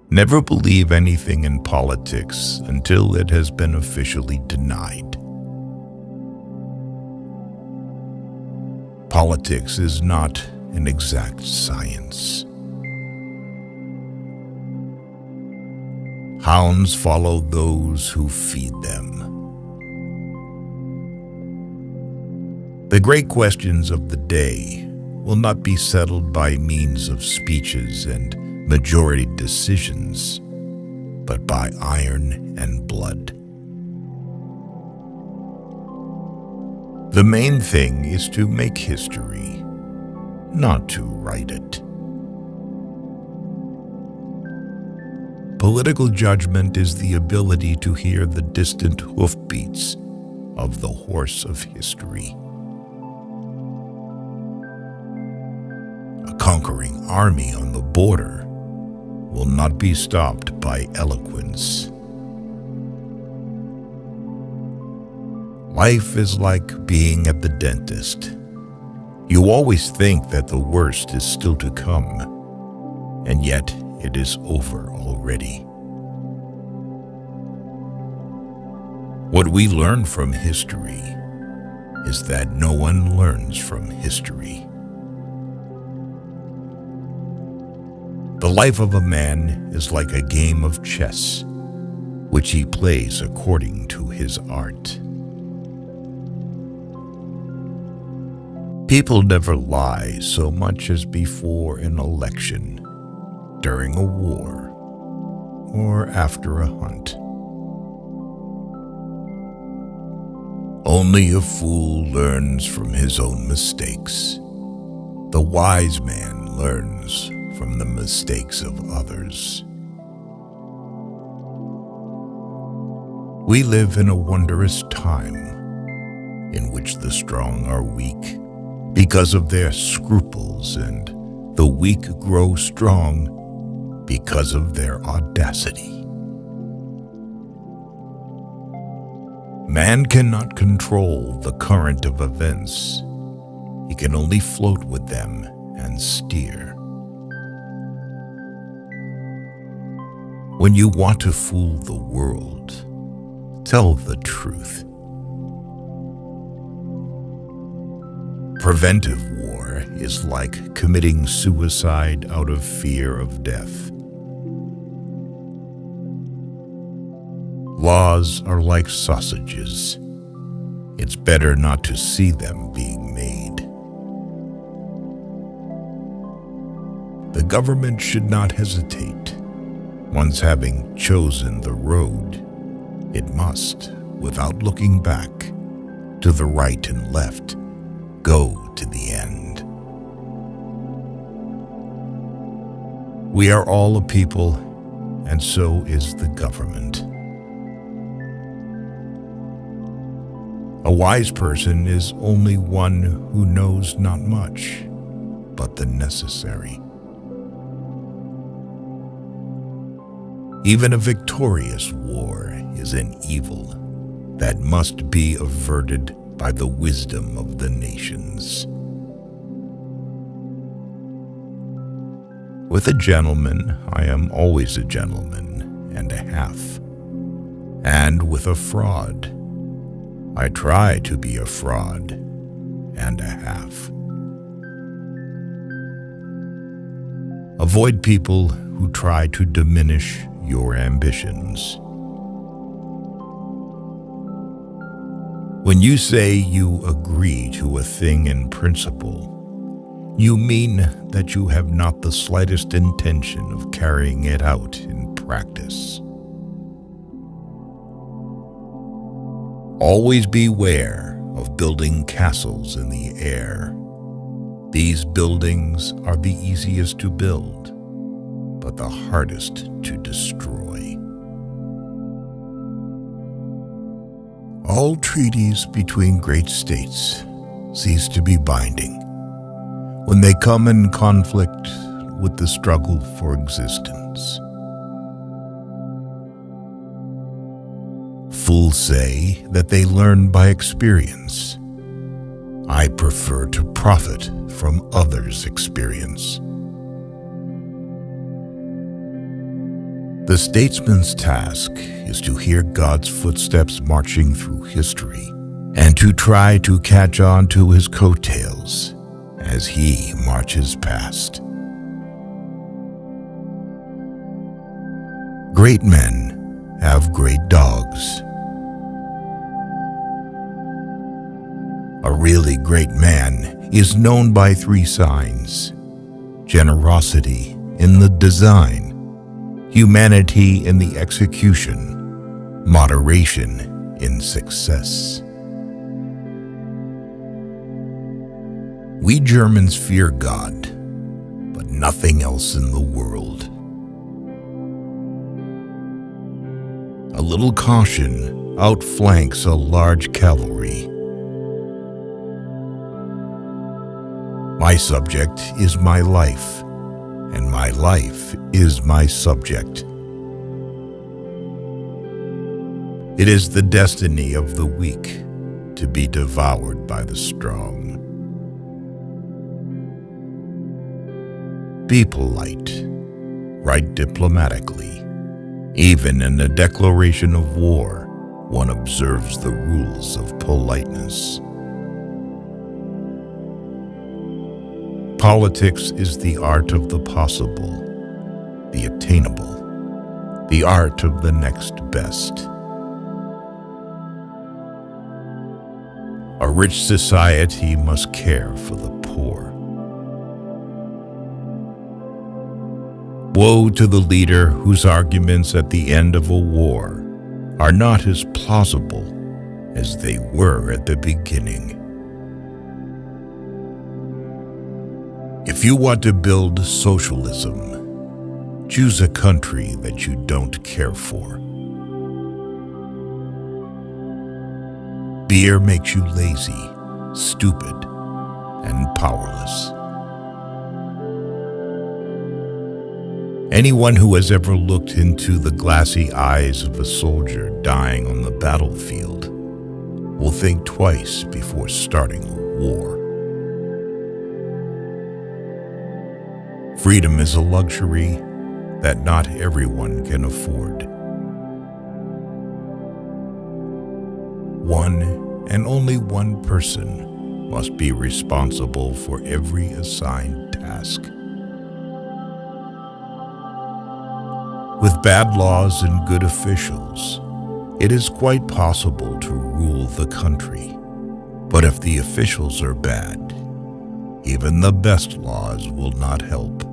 Never believe anything in politics until it has been officially denied. Politics is not an exact science. Hounds follow those who feed them. The great questions of the day will not be settled by means of speeches and majority decisions, but by iron and blood. The main thing is to make history, not to write it. Political judgment is the ability to hear the distant hoofbeats of the horse of history. A conquering army on the border will not be stopped by eloquence. Life is like being at the dentist. You always think that the worst is still to come, and yet it is over already. What we learn from history is that no one learns from history. The life of a man is like a game of chess, which he plays according to his art. People never lie so much as before an election, during a war, or after a hunt. Only a fool learns from his own mistakes. The wise man learns from the mistakes of others. We live in a wondrous time in which the strong are weak because of their scruples, and the weak grow strong because of their audacity. Man cannot control the current of events. He can only float with them and steer. When you want to fool the world, tell the truth. Preventive war is like committing suicide out of fear of death. Laws are like sausages. It's better not to see them being made. The government should not hesitate. Once having chosen the road, it must, without looking back, to the right and left, go to the end. We are all a people, and so is the government. A wise person is only one who knows not much, but the necessary. Even a victorious war is an evil that must be averted by the wisdom of the nations. With a gentleman, I am always a gentleman and a half. And with a fraud, I try to be a fraud and a half. Avoid people who try to diminish your ambitions. When you say you agree to a thing in principle, you mean that you have not the slightest intention of carrying it out in practice. Always beware of building castles in the air. These buildings are the easiest to build, but the hardest to destroy. All treaties between great states cease to be binding when they come in conflict with the struggle for existence. Fools say that they learn by experience. I prefer to profit from others' experience. The statesman's task is to hear God's footsteps marching through history and to try to catch on to his coattails as he marches past. Great men have great dogs. A really great man is known by 3 signs: generosity in the design, humanity in the execution, moderation in success. We Germans fear God, but nothing else in the world. A little caution outflanks a large cavalry. My subject is my life, and my life is my subject. It is the destiny of the weak to be devoured by the strong. Be polite, write diplomatically. Even in a declaration of war, one observes the rules of politeness. Politics is the art of the possible, the attainable, the art of the next best. A rich society must care for the poor. Woe to the leader whose arguments at the end of a war are not as plausible as they were at the beginning. If you want to build socialism, choose a country that you don't care for. Beer makes you lazy, stupid, and powerless. Anyone who has ever looked into the glassy eyes of a soldier dying on the battlefield will think twice before starting a war. Freedom is a luxury that not everyone can afford. One and only one person must be responsible for every assigned task. With bad laws and good officials, it is quite possible to rule the country. But if the officials are bad, even the best laws will not help.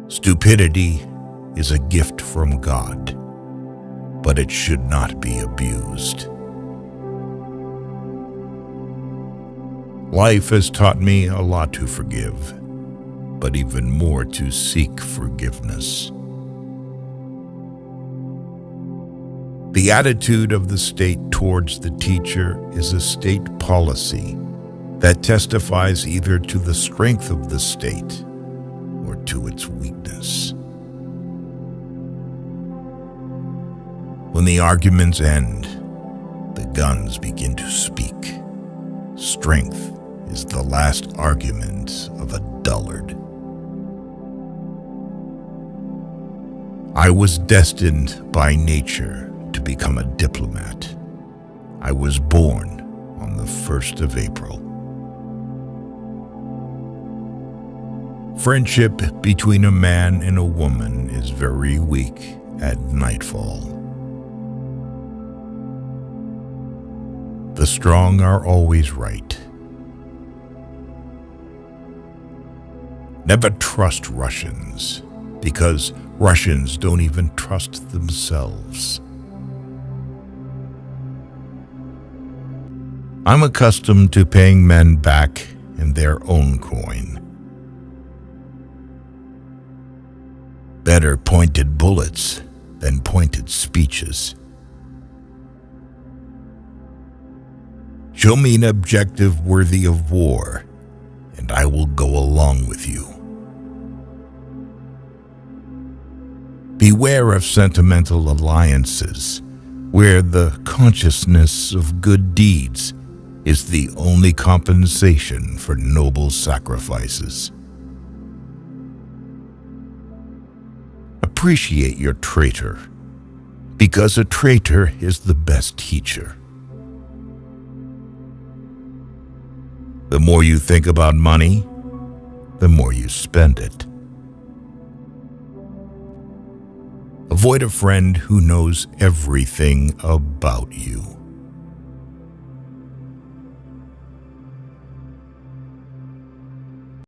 Stupidity is a gift from God, but it should not be abused. Life has taught me a lot to forgive, but even more to seek forgiveness. The attitude of the state towards the teacher is a state policy that testifies either to the strength of the state or to its weakness. When the arguments end, the guns begin to speak. Strength is the last argument of a dullard. I was destined by nature to become a diplomat. I was born on the 1st of April. Friendship between a man and a woman is very weak at nightfall. The strong are always right. Never trust Russians, because Russians don't even trust themselves. I'm accustomed to paying men back in their own coin. Better pointed bullets than pointed speeches. Show me an objective worthy of war, and I will go along with you. Beware of sentimental alliances, where the consciousness of good deeds is the only compensation for noble sacrifices. Appreciate your traitor, because a traitor is the best teacher. The more you think about money, the more you spend it. Avoid a friend who knows everything about you.